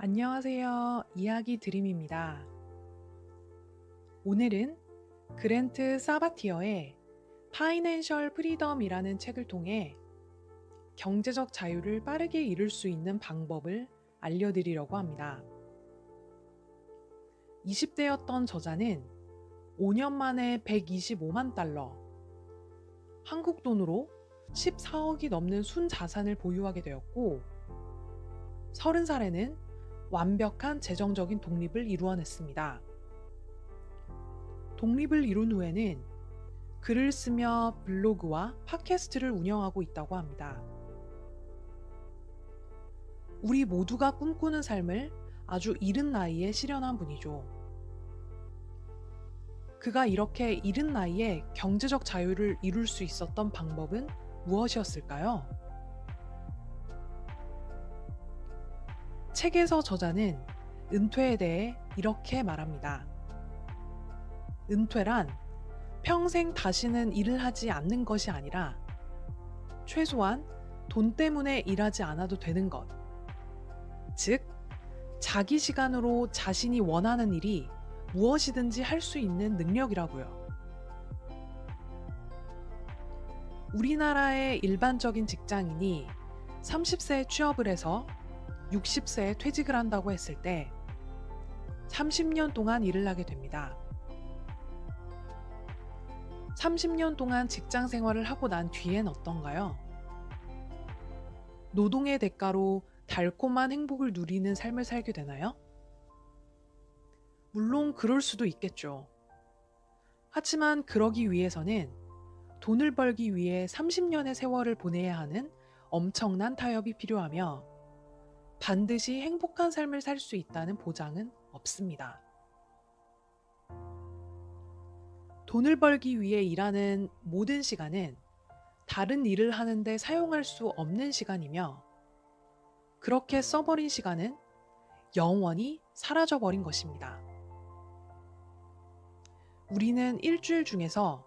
안녕하세요. 이야기 드림입니다. 오늘은 그랜트 사바티어의 파이낸셜 프리덤이라는 책을 통해 경제적 자유를 빠르게 이룰 수 있는 방법을 알려드리려고 합니다. 20대였던 저자는 5년 만에 125만 달러, 한국 돈으로 14억이 넘는 순자산을 보유하게 되었고, 30살에는 완벽한 재정적인 독립을 이루어냈습니다. 독립을 이룬 후에는 글을 쓰며 블로그와 팟캐스트를 운영하고 있다고 합니다. 우리 모두가 꿈꾸는 삶을 아주 이른 나이에 실현한 분이죠. 그가 이렇게 이른 나이에 경제적 자유를 이룰 수 있었던 방법은 무엇이었을까요? 책에서 저자는 은퇴에 대해 이렇게 말합니다. 은퇴란 평생 다시는 일을 하지 않는 것이 아니라 최소한 돈 때문에 일하지 않아도 되는 것. 즉, 자기 시간으로 자신이 원하는 일이 무엇이든지 할 수 있는 능력이라고요. 우리나라의 일반적인 직장인이 30세에 취업을 해서 60세에 퇴직을 한다고 했을 때 30년 동안 일을 하게 됩니다. 30년 동안 직장 생활을 하고 난 뒤엔 어떤가요? 노동의 대가로 달콤한 행복을 누리는 삶을 살게 되나요? 물론 그럴 수도 있겠죠. 하지만 그러기 위해서는 돈을 벌기 위해 30년의 세월을 보내야 하는 엄청난 타협이 필요하며 반드시 행복한 삶을 살 수 있다는 보장은 없습니다. 돈을 벌기 위해 일하는 모든 시간은 다른 일을 하는데 사용할 수 없는 시간이며 그렇게 써버린 시간은 영원히 사라져버린 것입니다. 우리는 일주일 중에서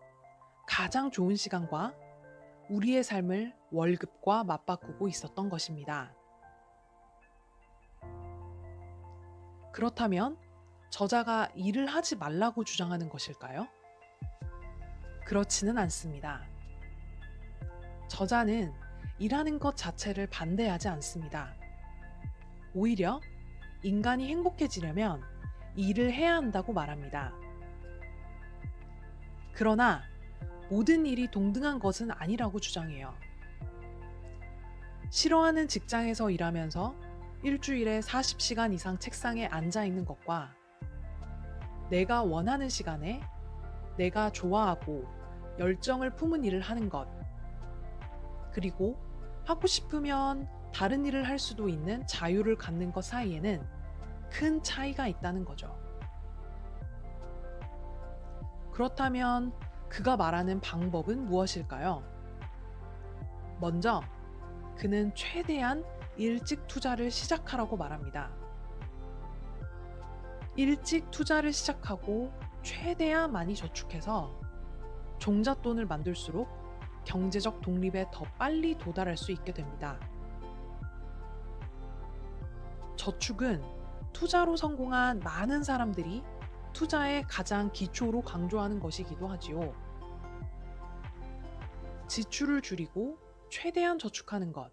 가장 좋은 시간과 우리의 삶을 월급과 맞바꾸고 있었던 것입니다. 그렇다면 저자가 일을 하지 말라고 주장하는 것일까요? 그렇지는 않습니다. 저자는 일하는 것 자체를 반대하지 않습니다. 오히려 인간이 행복해지려면 일을 해야 한다고 말합니다. 그러나 모든 일이 동등한 것은 아니라고 주장해요. 싫어하는 직장에서 일하면서 일주일에 40시간 이상 책상에 앉아 있는 것과 내가 원하는 시간에 내가 좋아하고 열정을 품은 일을 하는 것, 그리고 하고 싶으면 다른 일을 할 수도 있는 자유를 갖는 것 사이에는 큰 차이가 있다는 거죠. 그렇다면 그가 말하는 방법은 무엇일까요? 먼저 그는 최대한 일찍 투자를 시작하라고 말합니다. 일찍 투자를 시작하고 최대한 많이 저축해서 종잣돈을 만들수록 경제적 독립에 더 빨리 도달할 수 있게 됩니다. 저축은 투자로 성공한 많은 사람들이 투자의 가장 기초로 강조하는 것이기도 하지요. 지출을 줄이고 최대한 저축하는 것.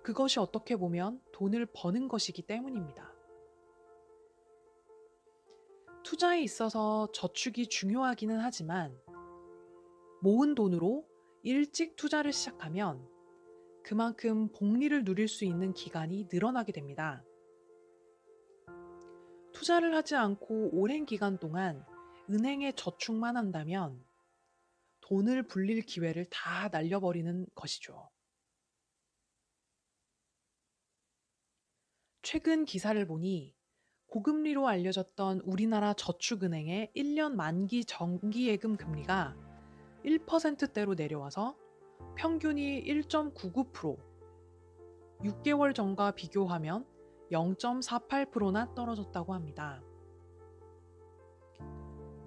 그것이 어떻게 보면 돈을 버는 것이기 때문입니다. 투자에 있어서 저축이 중요하기는 하지만 모은 돈으로 일찍 투자를 시작하면 그만큼 복리를 누릴 수 있는 기간이 늘어나게 됩니다. 투자를 하지 않고 오랜 기간 동안 은행에 저축만 한다면 돈을 불릴 기회를 다 날려버리는 것이죠. 최근 기사를 보니 고금리로 알려졌던 우리나라 저축은행의 1년 만기 정기예금 금리가 1%대로 내려와서 평균이 1.99%, 6개월 전과 비교하면 0.48%나 떨어졌다고 합니다.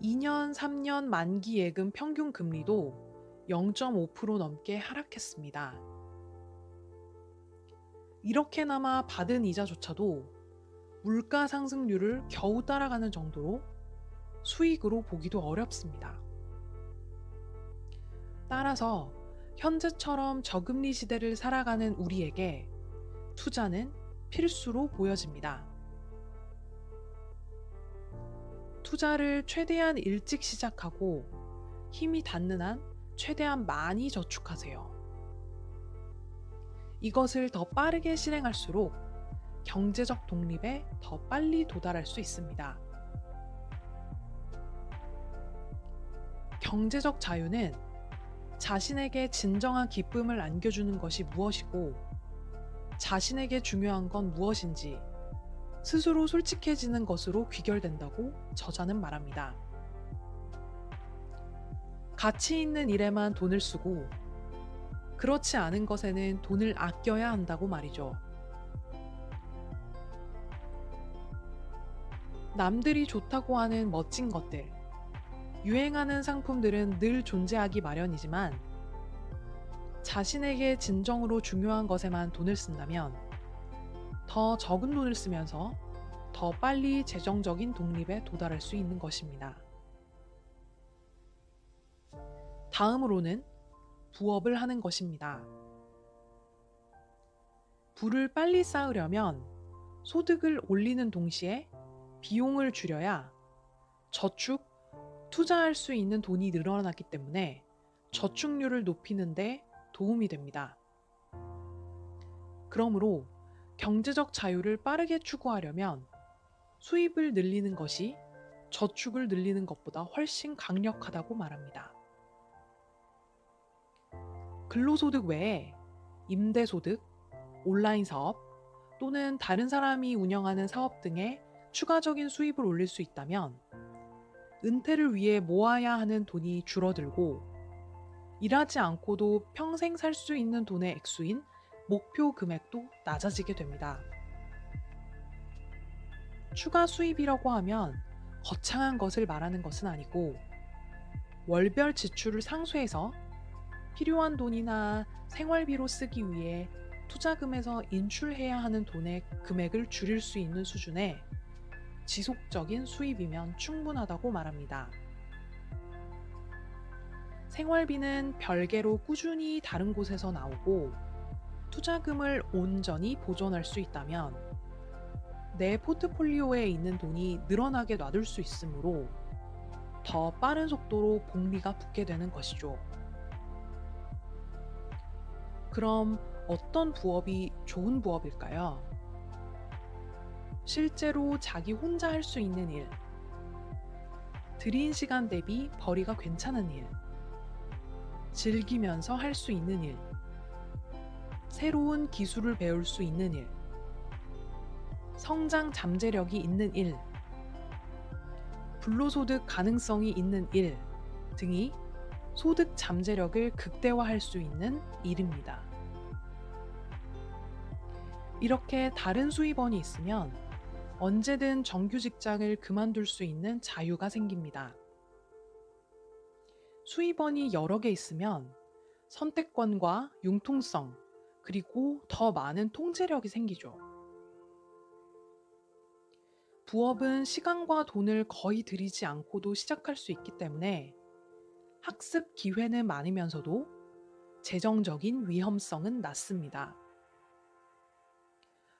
2년, 3년 만기 예금 평균 금리도 0.5% 넘게 하락했습니다. 이렇게나마 받은 이자조차도 물가 상승률을 겨우 따라가는 정도로 수익으로 보기도 어렵습니다. 따라서 현재처럼 저금리 시대를 살아가는 우리에게 투자는 필수로 보여집니다. 투자를 최대한 일찍 시작하고 힘이 닿는 한 최대한 많이 저축하세요. 이것을 더 빠르게 실행할수록 경제적 독립에 더 빨리 도달할 수 있습니다. 경제적 자유는 자신에게 진정한 기쁨을 안겨주는 것이 무엇이고 자신에게 중요한 건 무엇인지 스스로 솔직해지는 것으로 귀결된다고 저자는 말합니다. 가치 있는 일에만 돈을 쓰고 그렇지 않은 것에는 돈을 아껴야 한다고 말이죠. 남들이 좋다고 하는 멋진 것들, 유행하는 상품들은 늘 존재하기 마련이지만 자신에게 진정으로 중요한 것에만 돈을 쓴다면 더 적은 돈을 쓰면서 더 빨리 재정적인 독립에 도달할 수 있는 것입니다. 다음으로는 부업을 하는 것입니다. 부를 빨리 쌓으려면 소득을 올리는 동시에 비용을 줄여야 저축, 투자할 수 있는 돈이 늘어나기 때문에 저축률을 높이는 데 도움이 됩니다. 그러므로 경제적 자유를 빠르게 추구하려면 수입을 늘리는 것이 저축을 늘리는 것보다 훨씬 강력하다고 말합니다. 근로소득 외에 임대소득, 온라인 사업 또는 다른 사람이 운영하는 사업 등의 추가적인 수입을 올릴 수 있다면 은퇴를 위해 모아야 하는 돈이 줄어들고 일하지 않고도 평생 살 수 있는 돈의 액수인 목표 금액도 낮아지게 됩니다. 추가 수입이라고 하면 거창한 것을 말하는 것은 아니고 월별 지출을 상쇄해서 필요한 돈이나 생활비로 쓰기 위해 투자금에서 인출해야 하는 돈의 금액을 줄일 수 있는 수준의 지속적인 수입이면 충분하다고 말합니다. 생활비는 별개로 꾸준히 다른 곳에서 나오고 투자금을 온전히 보존할 수 있다면 내 포트폴리오에 있는 돈이 늘어나게 놔둘 수 있으므로 더 빠른 속도로 복리가 붙게 되는 것이죠. 그럼 어떤 부업이 좋은 부업일까요? 실제로 자기 혼자 할 수 있는 일, 들인 시간 대비 벌이가 괜찮은 일, 즐기면서 할 수 있는 일, 새로운 기술을 배울 수 있는 일, 성장 잠재력이 있는 일, 불로소득 가능성이 있는 일 등이 소득 잠재력을 극대화할 수 있는 일입니다. 이렇게 다른 수입원이 있으면 언제든 정규 직장을 그만둘 수 있는 자유가 생깁니다. 수입원이 여러 개 있으면 선택권과 융통성, 그리고 더 많은 통제력이 생기죠. 부업은 시간과 돈을 거의 들이지 않고도 시작할 수 있기 때문에 학습 기회는 많으면서도 재정적인 위험성은 낮습니다.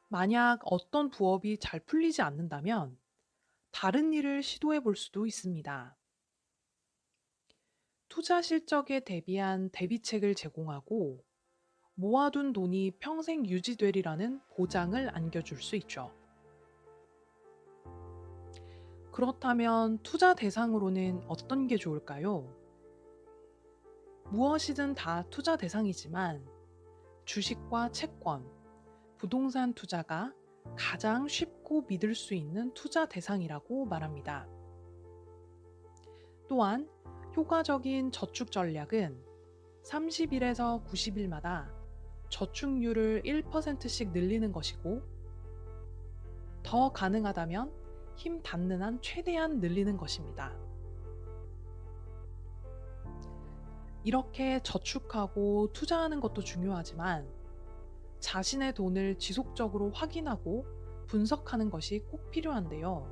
만약 어떤 부업이 잘 풀리지 않는다면 다른 일을 시도해 볼 수도 있습니다. 투자 실적에 대비한 대비책을 제공하고 모아둔 돈이 평생 유지되리라는 보장을 안겨줄 수 있죠. 그렇다면 투자 대상으로는 어떤 게 좋을까요? 무엇이든 다 투자 대상이지만 주식과 채권, 부동산 투자가 가장 쉽고 믿을 수 있는 투자 대상이라고 말합니다. 또한 효과적인 저축 전략은 30일에서 90일마다 저축률을 1%씩 늘리는 것이고 더 가능하다면 힘 닿는 한 최대한 늘리는 것입니다. 이렇게 저축하고 투자하는 것도 중요하지만 자신의 돈을 지속적으로 확인하고 분석하는 것이 꼭 필요한데요.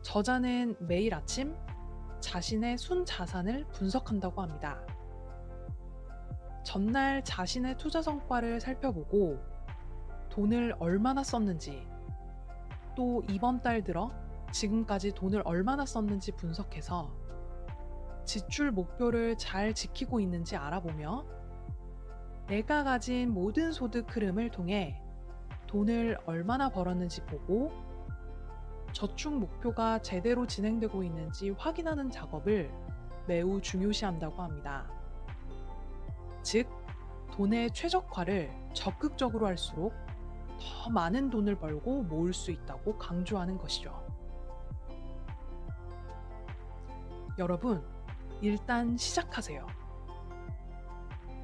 저자는 매일 아침 자신의 순 자산을 분석한다고 합니다. 전날 자신의 투자 성과를 살펴보고 돈을 얼마나 썼는지, 또 이번 달 들어 지금까지 돈을 얼마나 썼는지 분석해서 지출 목표를 잘 지키고 있는지 알아보며 내가 가진 모든 소득 흐름을 통해 돈을 얼마나 벌었는지 보고 저축 목표가 제대로 진행되고 있는지 확인하는 작업을 매우 중요시한다고 합니다. 즉, 돈의 최적화를 적극적으로 할수록 더 많은 돈을 벌고 모을 수 있다고 강조하는 것이죠. 여러분, 일단 시작하세요.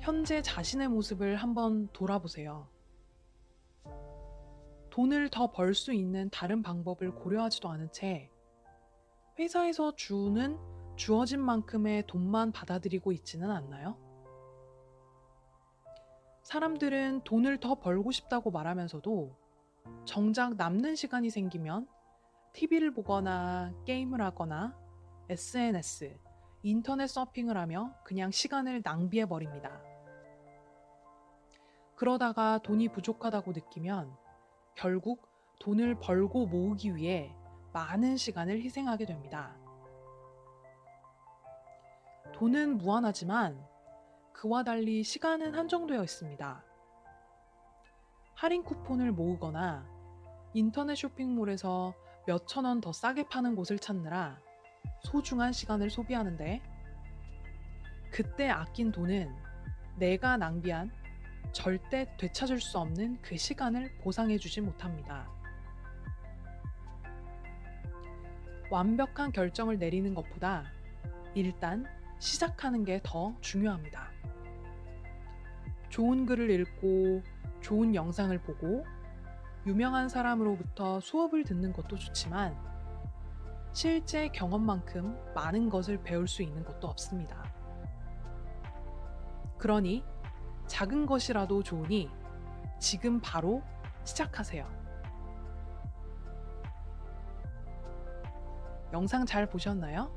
현재 자신의 모습을 한번 돌아보세요. 돈을 더 벌 수 있는 다른 방법을 고려하지도 않은 채 회사에서 주는 주어진 만큼의 돈만 받아들이고 있지는 않나요? 사람들은 돈을 더 벌고 싶다고 말하면서도 정작 남는 시간이 생기면 TV를 보거나 게임을 하거나 SNS, 인터넷 서핑을 하며 그냥 시간을 낭비해 버립니다. 그러다가 돈이 부족하다고 느끼면 결국 돈을 벌고 모으기 위해 많은 시간을 희생하게 됩니다. 돈은 무한하지만 그와 달리 시간은 한정되어 있습니다. 할인 쿠폰을 모으거나 인터넷 쇼핑몰에서 몇천 원 더 싸게 파는 곳을 찾느라 소중한 시간을 소비하는데, 그때 아낀 돈은 내가 낭비한 절대 되찾을 수 없는 그 시간을 보상해주지 못합니다. 완벽한 결정을 내리는 것보다 일단 시작하는 게 더 중요합니다. 좋은 글을 읽고 좋은 영상을 보고 유명한 사람으로부터 수업을 듣는 것도 좋지만 실제 경험만큼 많은 것을 배울 수 있는 것도 없습니다. 그러니 작은 것이라도 좋으니 지금 바로 시작하세요. 영상 잘 보셨나요?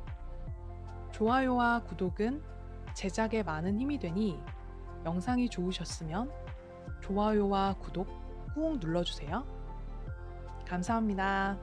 좋아요와 구독은 제작에 많은 힘이 되니 영상이 좋으셨으면 좋아요와 구독 꾹 눌러주세요. 감사합니다.